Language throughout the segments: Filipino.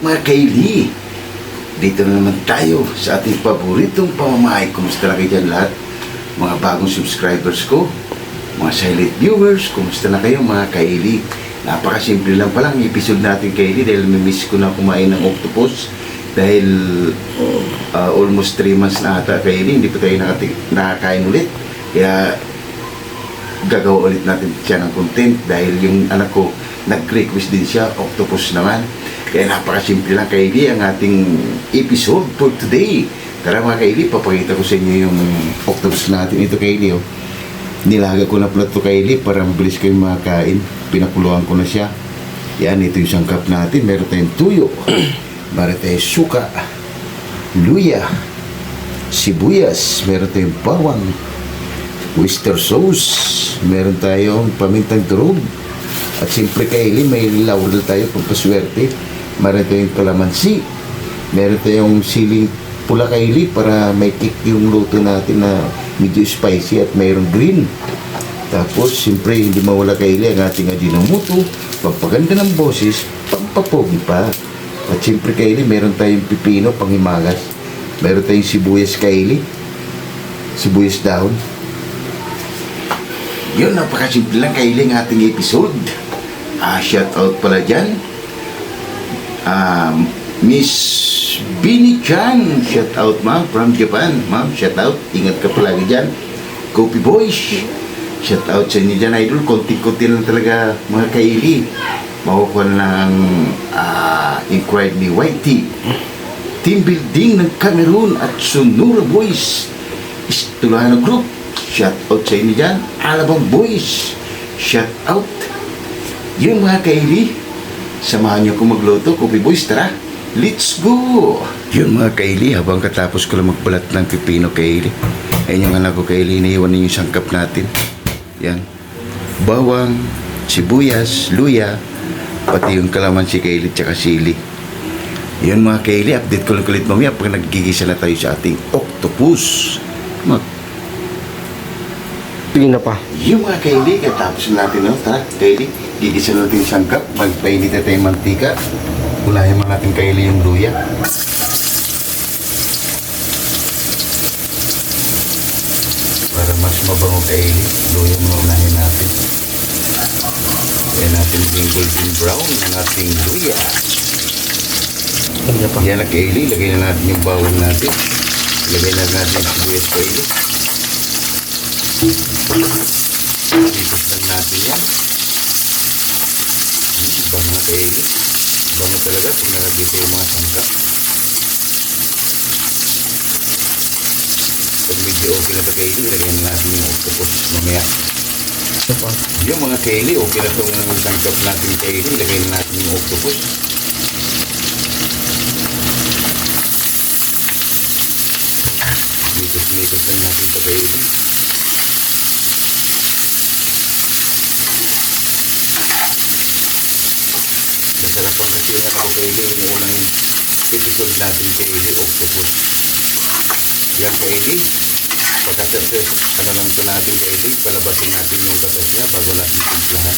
mga kaili? Dito na naman tayo sa ating paboritong pamamahay. Kumusta na kayo dyan lahat? Mga bagong subscribers ko, mga silent viewers, kumusta na kayo mga kaili? Napakasimple lang palang episode natin kaili dahil miss ko na kumain ng octopus. Dahil almost 3 months na ata kaili, hindi pa tayo nakakain ulit. Kaya gagawa ulit natin siya ng content dahil yung anak ko nag-request din siya, octopus naman. Kaya napakasimple lang kaili ang ating episode for today. Tara mga kaili, papakita ko sa inyo yung octopus natin. Ito kaili, oh. Nilaga ko na pala ito kaili para mabilis kayong makakain. Pinakuluan ko na siya. Yan, ito yung sangkap natin. Meron tayong tuyo. Meron tayong suka, luya, sibuyas. Meron tayong bawang, oyster sauce. Meron tayong pamintang durog. At siyempre kaili, may laurel tayo pampaswerte. Meron tayong kalamansi. Meron tayong siling pula kaili para may kick yung luto natin na medyo spicy at mayroong green. Tapos siyempre hindi mawala kaili ang ating ajinomoto, pagpaganda ng boses, pampapogi pa. At siyempre kaili, meron tayong pipino panghimagas. Meron tayong sibuyas kaili, sibuyas dahon. Yun, napakasimple lang kaili ang ating episode. Shout out pala dyan, Miss Bini Chan, shout out ma'am from Japan. Ma'am, shout out, ingat ka palagi dyan. Coffee Boys, shout out sa inyo dyan idol. Konti-konti lang talaga mga kaili, makukuha ng inquired ni YT. Team building ng Cameroon at Sonora Boys, Istulano Group, shout out sa inyo dyan. Alabang Boys, shout out. Yung mga kaili, samahan nyo kung magluto. Coffee Boys, tara, let's go! Yun mga kaili, habang katapos ko lang magbalat ng pipino kaili, ayun yung anak ko kaili, iniiwan yung sangkap natin. Yan, bawang, sibuyas, luya, pati yung kalamansi kaili, tsaka sili. Yun mga kaili, update ko lang ulit mamaya pag nagigisa na tayo sa ating octopus. Sige na pa. Yung mga kaili, katapos natin, no? Tara, kaili, gigisa natin yung sangkap, magpainit na tayong mantika. Unahin mo natin kaili yung luya. Para mas mabango kaili, luya mo unahin natin. Yan natin yung golden brown ng ating luya. Sige na pa. Yan na kaili, lagay na natin yung bawang natin. Lagay na natin yung sibuyas kaili. Ipasan natin yan. Bango na kaili. Bango talaga kung nalagay tayo mga sangkap. Pag medyo okay na ito kaili, lagyan na natin yung octopus mamaya. Sige pa. Yung mga kaili, okay na itong sangkap natin kaili, lagyan na natin yung octopus. Mikos lang natin ito kaili. Nasarapan kasi yung ano ko kaili, yung unang episode natin kaili, octopus. Yan kaili, pagkasasip, ano lang ito natin kaili, palabasin natin yung katas niya bago natin timplahan.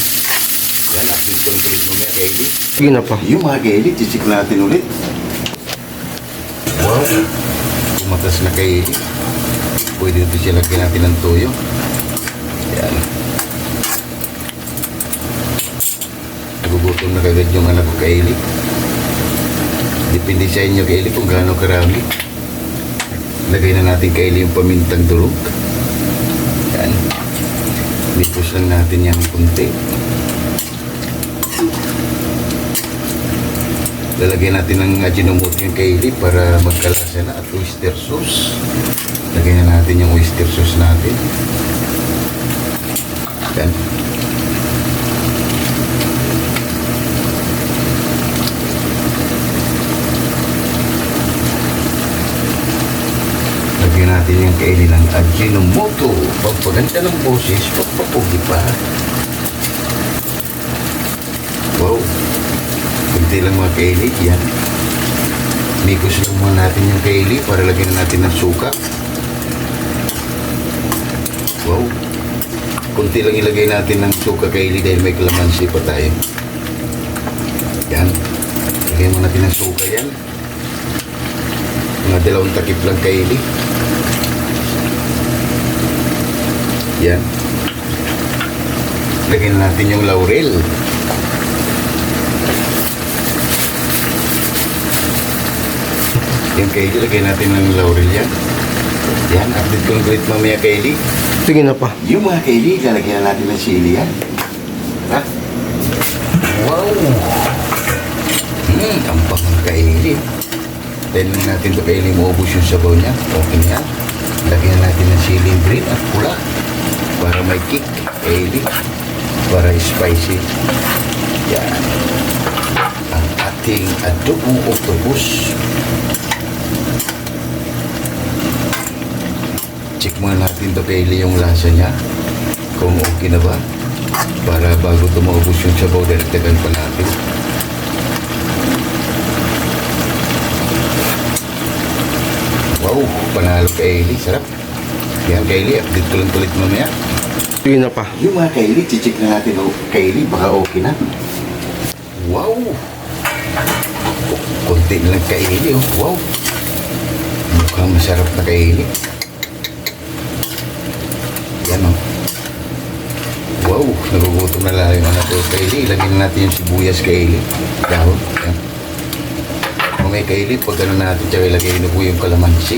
Yan, update ko lang ulit mamaya kaili. Sige na pa. Yung mga kaili, chisik natin ulit. Wow, kumatas na kaili. Pwede ito siya lagyan natin ng toyo. Yan. Nagugutom na kagad yung anak ko kaili. Depende sa inyo kaili kung gaano karami. Lagay na natin kaili yung pamintang durog. Yan. Lipos lang natin yan kunti. Lalagyan natin ng ajinomoto yung kaili para magkalasa na at oyster sauce. Lagyan na natin yung oyster sauce natin. Yan. Lagyan natin yung kaili ng ajinomoto. Pagpaganda ng boses, pagpapugi pa. Wow. Kunti lang mga kaili. Yan. Mikos lang muna natin yung kaili para lagyan na natin ng suka. Wow. Kunti lang ilagay natin ng suka kaili dahil may kalamansi pa tayo. Yan. Lagyan mo natin ng suka yan. Mga 2 takip lang kaili. Yan. Lagyan natin yung laurel. Yung kaili, lagyan natin ng laurel yan. Yan, update ko ng kulit mamaya kaili. Sige na pa. Yung mga kaili, lalagyan natin ng sili yan. Ha? Wow! Ang pangang kaili. Dahil natin ito kaili, maubos yung sabaw niya. Okay na yan. Lagyan natin ng siling green at pula. Para may kick, kaili. Para spicy. Yan. Ang ating adobong octopus. Check muna natin ito kaili yung lasa niya. Kung okay na ba. Para bago ito maubos yung sabaw, dagdagan pa natin. Wow, panalo kaili. Sarap. Yan kaili, update ko lang ulit mamaya. Sige na pa. Yung mga kaili, check na natin kaili, baka okay na. Wow! Konti na lang kaili, oh. Wow! Mukhang masarap na kaili. Yan, oh. Wow! Nagugutom na lang yung anak ko kaili. Ilagyan na natin yung sibuyas kaili. Dahon. Yan. Kung may kaili, pag gano'n natin, tsaka ilagay na po yung kalamansi.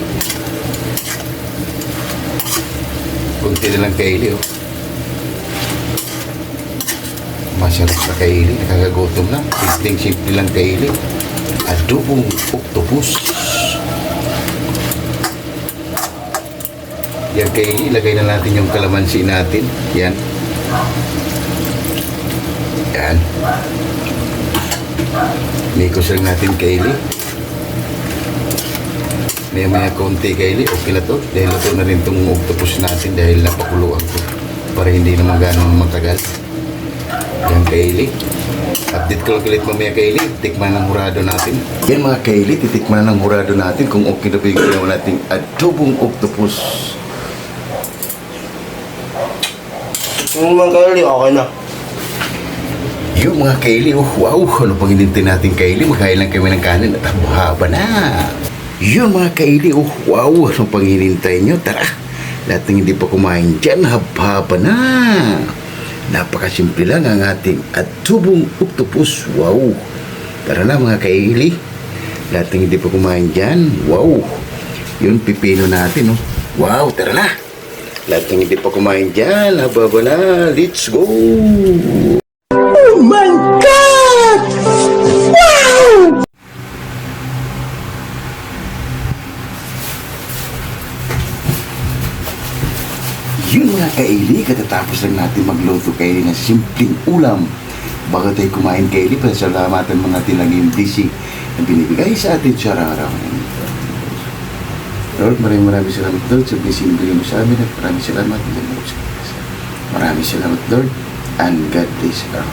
Konti na lang kaili, oh. Masarap na kaili, nakakagutom na. Simpleng-simple lang kaili. Adobong octopus. Yan kaili, ilagay na natin yung kalamansi natin. Yan. Yan. Mikos lang natin kaili. May konti kaili, okay na to. Dahil ito na rin itong octopus natin dahil napakuluan ko. Para hindi naman ganong matagal. Yan kaili. Update ko lang ulit mamaya kaili. Tikman ng hurado natin. Yan mga kaili, titikman ng hurado natin kung okay na ba yung ginawa nating adobong octopus. Yung mga kaili, okay na. Yung mga kaili, oh wow, ano pang hinintay natin kaili? Magkain lang kami ng kanin at haba na. Yung mga kaili, oh wow, ano pang hinintay nyo? Tara, lahat ng hindi pa kumain dyan, haba na. Napakasimple lang ang ating adobong octopus. Wow! Tara na mga kaili. Lahat ng hindi pa kumain dyan. Wow! Yun, pipino natin. Oh. Wow! Tara na! Lahat ng hindi pa kumain dyan. Haba na. Let's go! Oh my God! Wow! Yun mga kaili, katatapos lang natin magluto kaili ng simpleng ulam. Bago tayo kumain kaili, pasalamatan mga tinaging blessing na binibigay sa atin sa araw. Lord, maraming salamat Lord sa blessing na bigay mo sa amin at maraming salamat. Maraming salamat Lord and God bless us.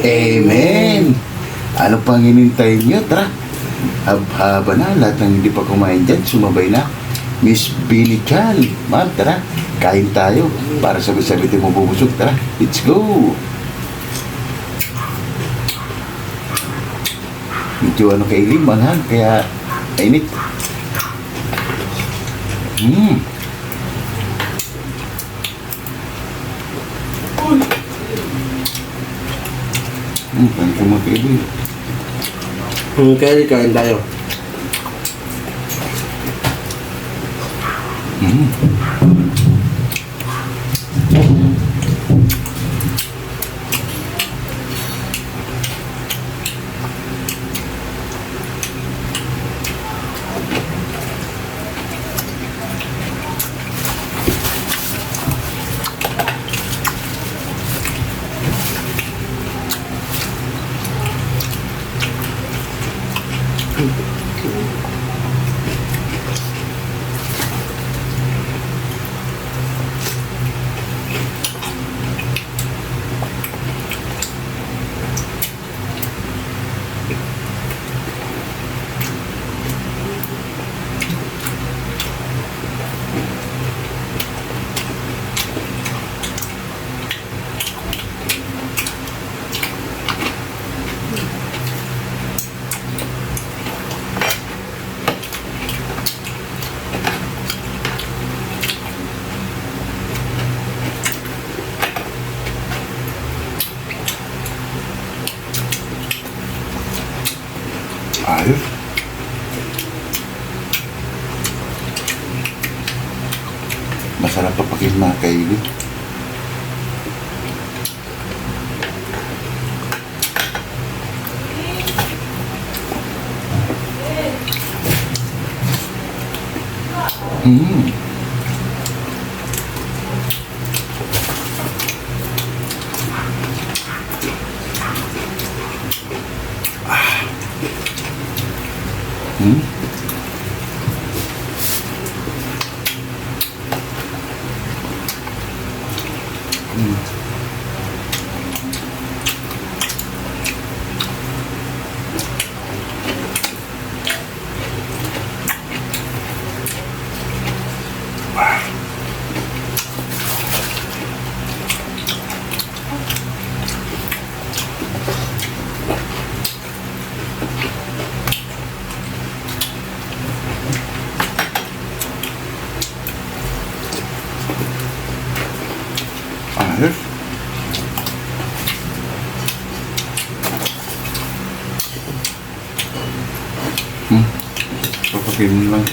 Amen! Ano pang hinintay nyo? Tara! Haba na, lahat ng hindi pa kumain dyan, sumabay na. Miss Billy Chan, ma'am, tara, kain tayo para sabi-sabitin mo bubusog. Tara, let's go! Medyo ano kaili, manghang, kaya init. Kain ko mga kaili. Yung kaili, kain tayo. Masarap papakin mga kaili. Mm. Hmm? Ayos. Papakin lang.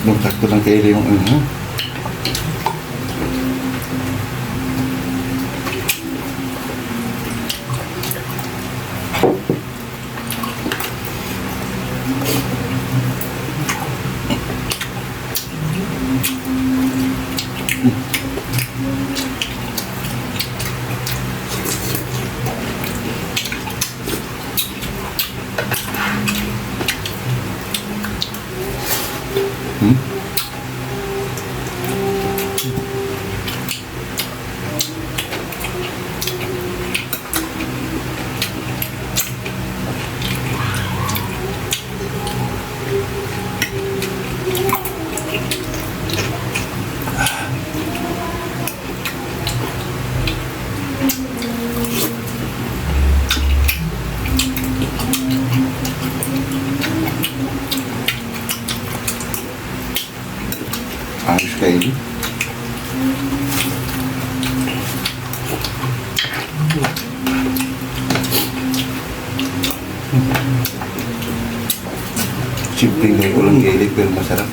Luntak ko lang kaili yung ano. Ayos kaili. Simpleng kayo ulang kaili pero masarap.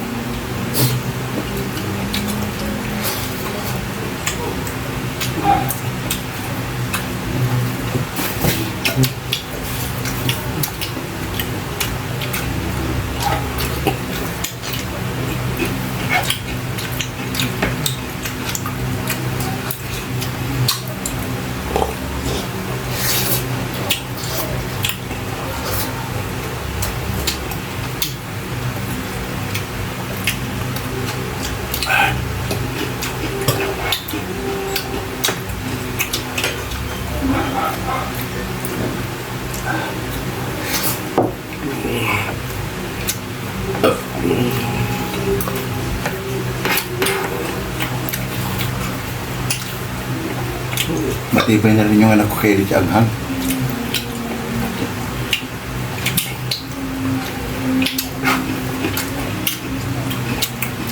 Matibay na rin yung anak ko kay Rich Anghang.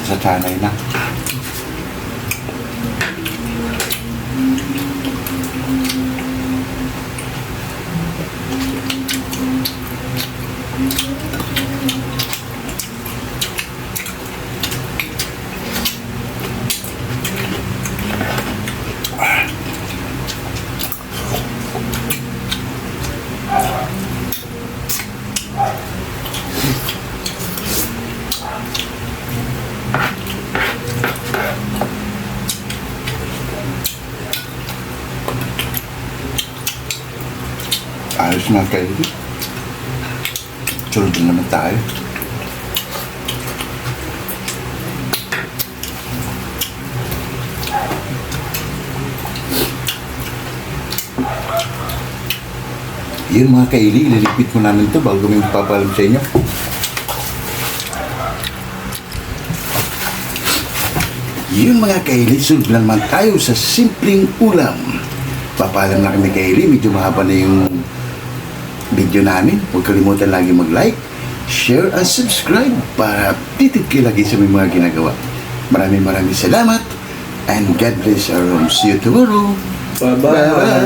Sa tanay na. Ayos mga kaili. Susunod na naman tayo. Yun mga kaili, ililipit mo namin ito bago kami magpapalam sa inyo. Yun mga kaili, sunod na naman tayo sa simpleng ulam. Papalam na kami kaili, medyo mahaba na yung video namin. Huwag kalimutan lagi mag-like, share, and subscribe para updated kayo lagi sa may mga ginagawa. Maraming salamat and God bless our home. See you tomorrow. Bye-bye. Bye-bye.